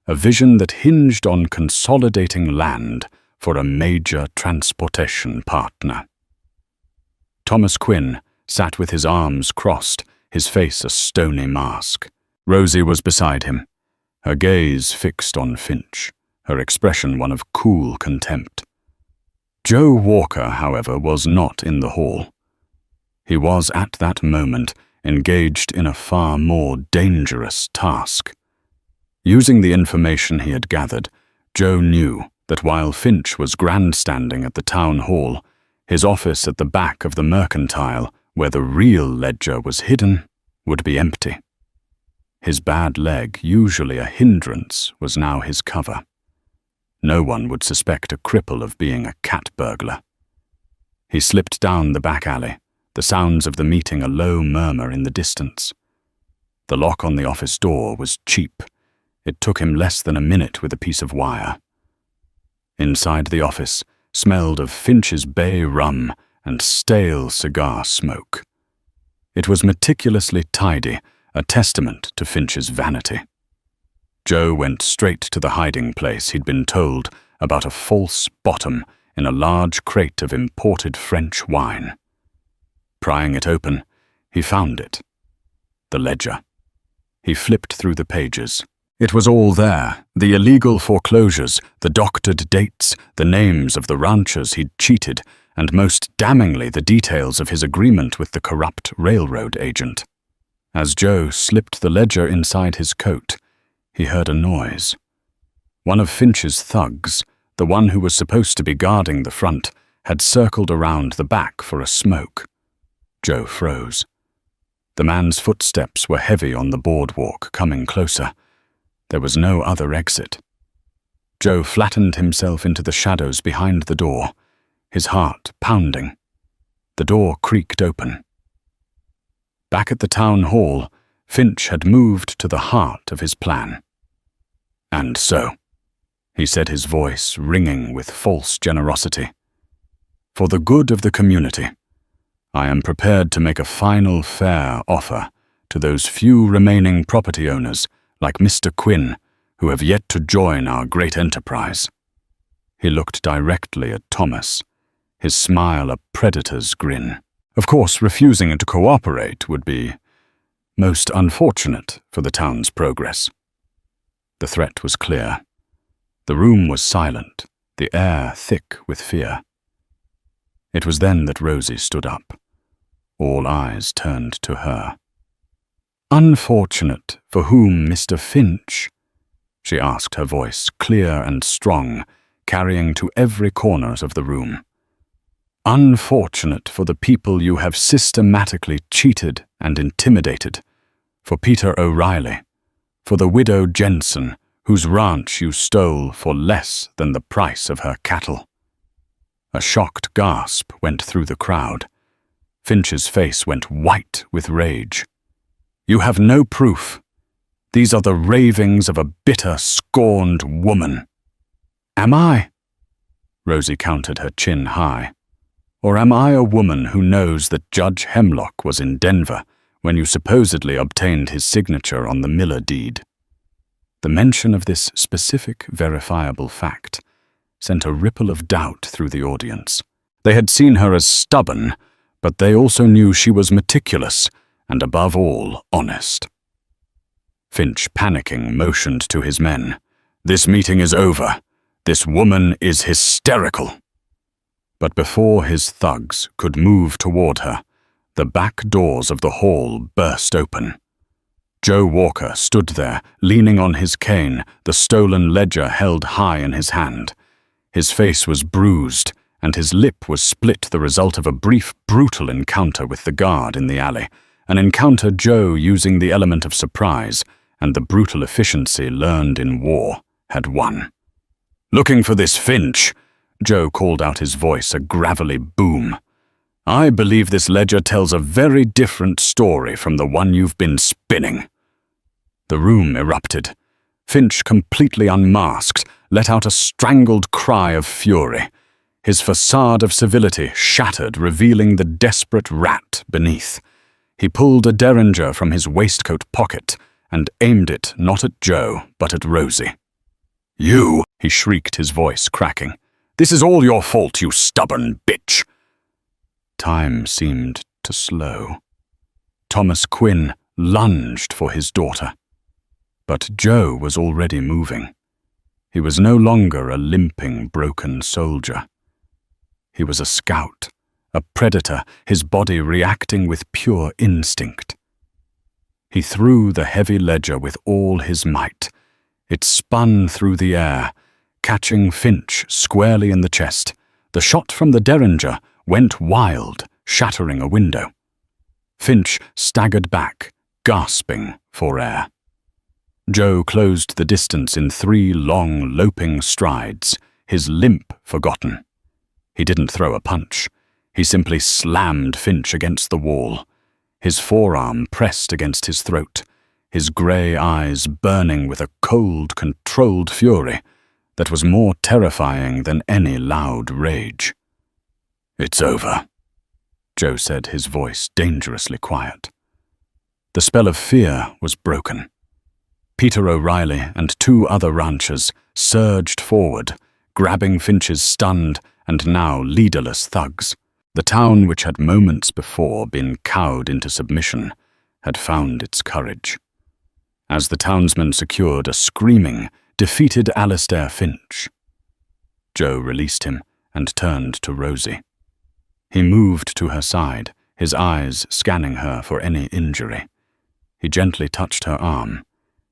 S1: a vision that hinged on consolidating land for a major transportation partner. Thomas Quinn sat with his arms crossed, his face a stony mask. Rosie was beside him, her gaze fixed on Finch, her expression one of cool contempt. Joe Walker, however, was not in the hall. He was at that moment engaged in a far more dangerous task. Using the information he had gathered, Joe knew that while Finch was grandstanding at the town hall, His office at the back of the mercantile, where the real ledger was hidden, would be empty. His bad leg, usually a hindrance, was now his cover. No one would suspect a cripple of being a cat burglar. He slipped down the back alley, the sounds of the meeting a low murmur in the distance. The lock on the office door was cheap. It took him less than a minute with a piece of wire. Inside the office smelled of Finch's Bay rum and stale cigar smoke. It was meticulously tidy, a testament to Finch's vanity. Joe went straight to the hiding place he'd been told about a false bottom in a large crate of imported French wine. Prying it open, he found it. The ledger. He flipped through the pages. It was all there, the illegal foreclosures, the doctored dates, the names of the ranchers he'd cheated, and most damningly the details of his agreement with the corrupt railroad agent. As Joe slipped the ledger inside his coat, he heard a noise. One of Finch's thugs, the one who was supposed to be guarding the front, had circled around the back for a smoke. Joe froze. The man's footsteps were heavy on the boardwalk, coming closer. There was no other exit. Joe flattened himself into the shadows behind the door, his heart pounding. The door creaked open. Back at the town hall, Finch had moved to the heart of his plan. "And so," he said, his voice ringing with false generosity, "for the good of the community, I am prepared to make a final fair offer to those few remaining property owners like Mr. Quinn who have yet to join our great enterprise." He looked directly at Thomas, his smile a predator's grin. Of course, refusing to cooperate would be most unfortunate for the town's progress. The threat was clear. The room was silent, the air thick with fear. It was then that Rosie stood up. All eyes turned to her. "Unfortunate for whom, Mr. Finch?" she asked, her voice clear and strong, carrying to every corner of the room. "Unfortunate for the people you have systematically cheated and intimidated, for Peter O'Reilly, for the widow Jensen, whose ranch you stole for less than the price of her cattle." A shocked gasp went through the crowd. Finch's face went white with rage. "You have no proof. These are the ravings of a bitter, scorned woman." "Am I?" Rosie counted, her chin high. "Or am I a woman who knows that Judge Hemlock was in Denver when you supposedly obtained his signature on the Miller deed?" The mention of this specific, verifiable fact sent a ripple of doubt through the audience. They had seen her as stubborn, but they also knew she was meticulous and, above all, honest. Finch, panicking, motioned to his men. "This meeting is over. This woman is hysterical." But before his thugs could move toward her, the back doors of the hall burst open. Joe Walker stood there, leaning on his cane, the stolen ledger held high in his hand. His face was bruised, and his lip was split, the result of a brief, brutal encounter with the guard in the alley, an encounter Joe, using the element of surprise and the brutal efficiency learned in war, had won. "Looking for this Finch?" Joe called out, his voice a gravelly boom. "I believe this ledger tells a very different story from the one you've been spinning." The room erupted. Finch, completely unmasked, let out a strangled cry of fury. His facade of civility shattered, revealing the desperate rat beneath. He pulled a derringer from his waistcoat pocket and aimed it not at Joe, but at Rosie. "You!" he shrieked, his voice cracking. "This is all your fault, you stubborn bitch!" Time seemed to slow. Thomas Quinn lunged for his daughter. But Joe was already moving. He was no longer a limping, broken soldier. He was a scout, a predator, his body reacting with pure instinct. He threw the heavy ledger with all his might. It spun through the air, catching Finch squarely in the chest. The shot from the derringer, went wild, shattering a window. Finch staggered back, gasping for air. Joe closed the distance in 3 long, loping strides, his limp forgotten. He didn't throw a punch. He simply slammed Finch against the wall, his forearm pressed against his throat, his grey eyes burning with a cold, controlled fury that was more terrifying than any loud rage. "It's over," Joe said, his voice dangerously quiet. The spell of fear was broken. Peter O'Reilly and 2 other ranchers surged forward, grabbing Finch's stunned and now leaderless thugs. The town, which had moments before been cowed into submission, had found its courage. As the townsmen secured a screaming, defeated Alistair Finch, Joe released him and turned to Rosie. He moved to her side, his eyes scanning her for any injury. He gently touched her arm,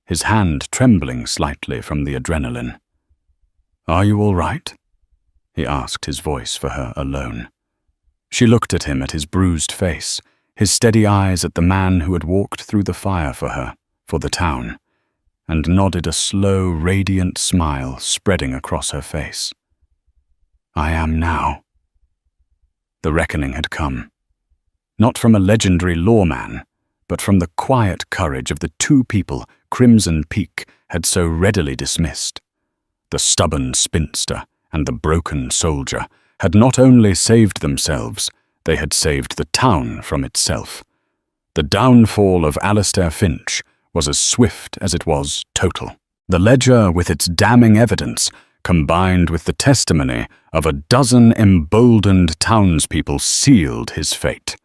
S1: his hand trembling slightly from the adrenaline. "Are you all right?" he asked, his voice for her alone. She looked at him, at his bruised face, his steady eyes at the man who had walked through the fire for her, for the town, and nodded, a slow, radiant smile spreading across her face. "I am now." The reckoning had come. Not from a legendary lawman, but from the quiet courage of the 2 people Crimson Peak had so readily dismissed. The stubborn spinster and the broken soldier had not only saved themselves, they had saved the town from itself. The downfall of Alistair Finch was as swift as it was total. The ledger, with its damning evidence, combined with the testimony of a dozen emboldened townspeople, sealed his fate.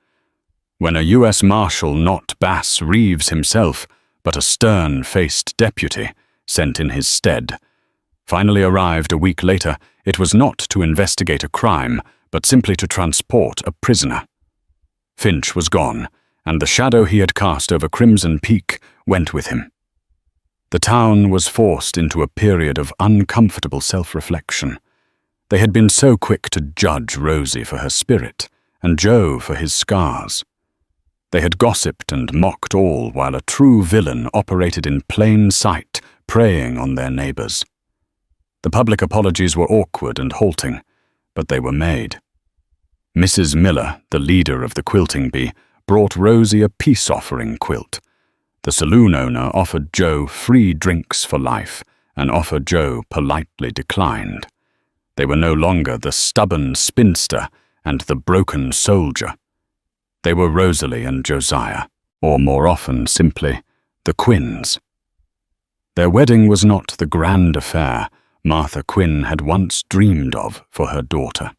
S1: When a U.S. Marshal, not Bass Reeves himself, but a stern-faced deputy, sent in his stead, finally arrived a week later, it was not to investigate a crime, but simply to transport a prisoner. Finch was gone, and the shadow he had cast over Crimson Peak went with him. The town was forced into a period of uncomfortable self-reflection. They had been so quick to judge Rosie for her spirit, and Joe for his scars. They had gossiped and mocked all, while a true villain operated in plain sight, preying on their neighbors. The public apologies were awkward and halting, but they were made. Mrs. Miller, the leader of the quilting bee, brought Rosie a peace-offering quilt. The saloon owner offered Joe free drinks for life, an offer Joe politely declined. They were no longer the stubborn spinster and the broken soldier. They were Rosalie and Josiah, or more often simply, the Quinns. Their wedding was not the grand affair Martha Quinn had once dreamed of for her daughter.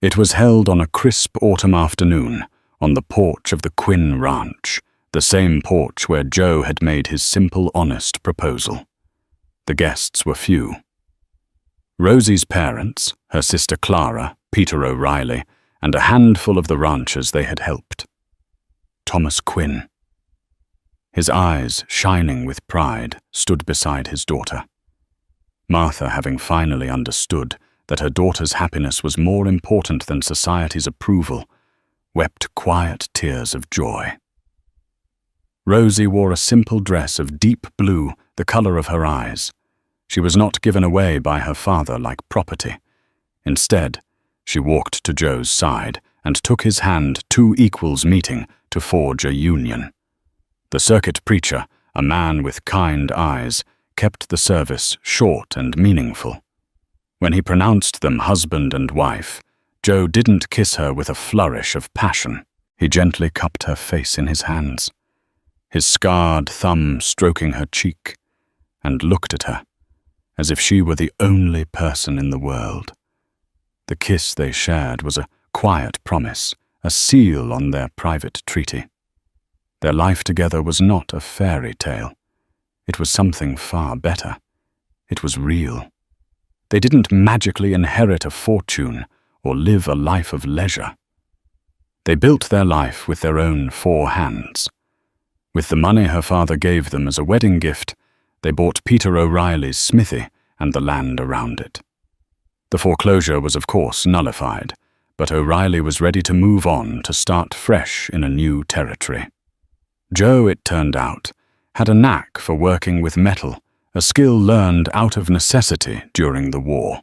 S1: It was held on a crisp autumn afternoon on the porch of the Quinn Ranch, the same porch where Joe had made his simple, honest proposal. The guests were few. Rosie's parents, her sister Clara, Peter O'Reilly, and a handful of the ranchers they had helped. Thomas Quinn, his eyes shining with pride, stood beside his daughter. Martha, having finally understood that her daughter's happiness was more important than society's approval, wept quiet tears of joy. Rosie wore a simple dress of deep blue, the color of her eyes. She was not given away by her father like property. Instead, she walked to Joe's side and took his hand, 2 equals meeting to forge a union. The circuit preacher, a man with kind eyes, kept the service short and meaningful. When he pronounced them husband and wife, Joe didn't kiss her with a flourish of passion. He gently cupped her face in his hands, his scarred thumb stroking her cheek, and looked at her as if she were the only person in the world. The kiss they shared was a quiet promise, a seal on their private treaty. Their life together was not a fairy tale. It was something far better. It was real. They didn't magically inherit a fortune or live a life of leisure. They built their life with their own 4 hands. With the money her father gave them as a wedding gift, they bought Peter O'Reilly's smithy and the land around it. The foreclosure was of course nullified, but O'Reilly was ready to move on to start fresh in a new territory. Joe, it turned out, had a knack for working with metal, a skill learned out of necessity during the war.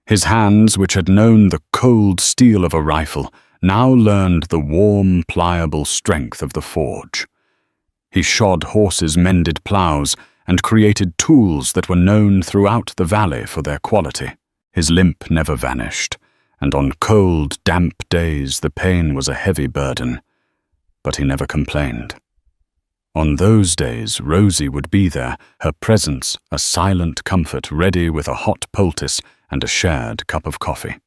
S1: His hands, which had known the cold steel of a rifle, now learned the warm, pliable strength of the forge. He shod horses' mended plows and created tools that were known throughout the valley for their quality. His limp never vanished, and on cold, damp days the pain was a heavy burden, but he never complained. On those days, Rosie would be there, her presence a silent comfort, ready with a hot poultice and a shared cup of coffee.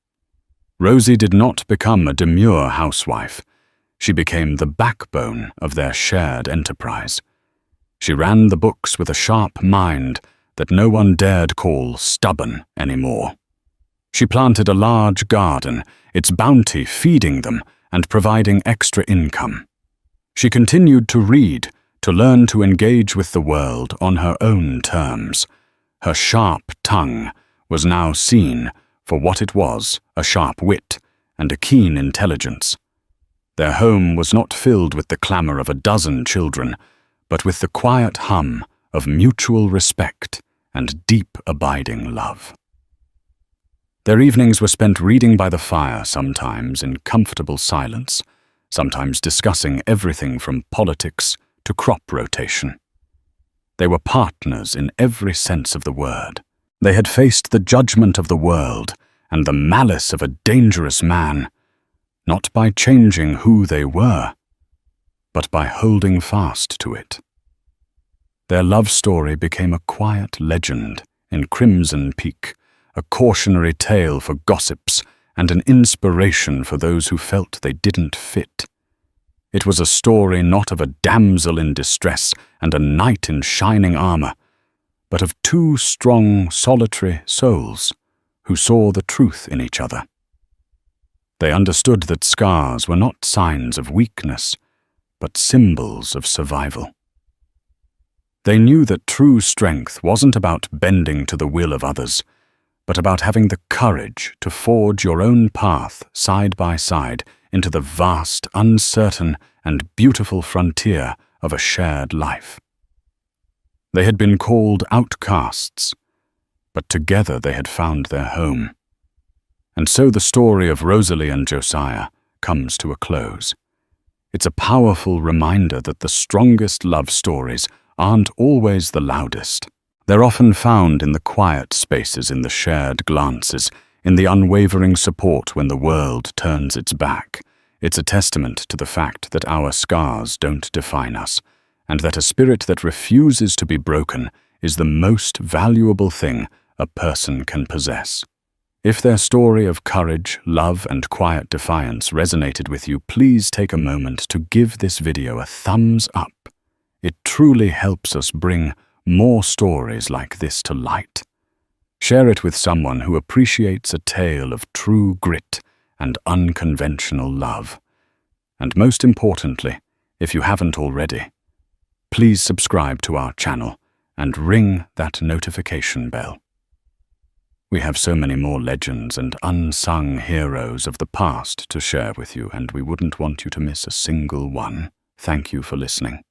S1: Rosie did not become a demure housewife. She became the backbone of their shared enterprise. She ran the books with a sharp mind that no one dared call stubborn anymore. She planted a large garden, its bounty feeding them and providing extra income. She continued to read, to learn to engage with the world on her own terms. Her sharp tongue was now seen for what it was, a sharp wit and a keen intelligence. Their home was not filled with the clamor of a dozen children, but with the quiet hum of mutual respect and deep abiding love. Their evenings were spent reading by the fire, sometimes in comfortable silence, sometimes discussing everything from politics to crop rotation. They were partners in every sense of the word. They had faced the judgment of the world and the malice of a dangerous man, not by changing who they were, but by holding fast to it. Their love story became a quiet legend in Crimson Peak, a cautionary tale for gossips and an inspiration for those who felt they didn't fit. It was a story not of a damsel in distress and a knight in shining armor, but of two strong, solitary souls who saw the truth in each other. They understood that scars were not signs of weakness, but symbols of survival. They knew that true strength wasn't about bending to the will of others, but about having the courage to forge your own path side by side into the vast, uncertain, and beautiful frontier of a shared life. They had been called outcasts, but together they had found their home. And so the story of Rosalie and Josiah comes to a close. It's a powerful reminder that the strongest love stories aren't always the loudest. They're often found in the quiet spaces, in the shared glances, in the unwavering support when the world turns its back. It's a testament to the fact that our scars don't define us, and that a spirit that refuses to be broken is the most valuable thing a person can possess. If their story of courage, love, and quiet defiance resonated with you, please take a moment to give this video a thumbs up. It truly helps us bring more stories like this to light. Share it with someone who appreciates a tale of true grit and unconventional love. And most importantly, if you haven't already, please subscribe to our channel and ring that notification bell. We have so many more legends and unsung heroes of the past to share with you, and we wouldn't want you to miss a single one. Thank you for listening.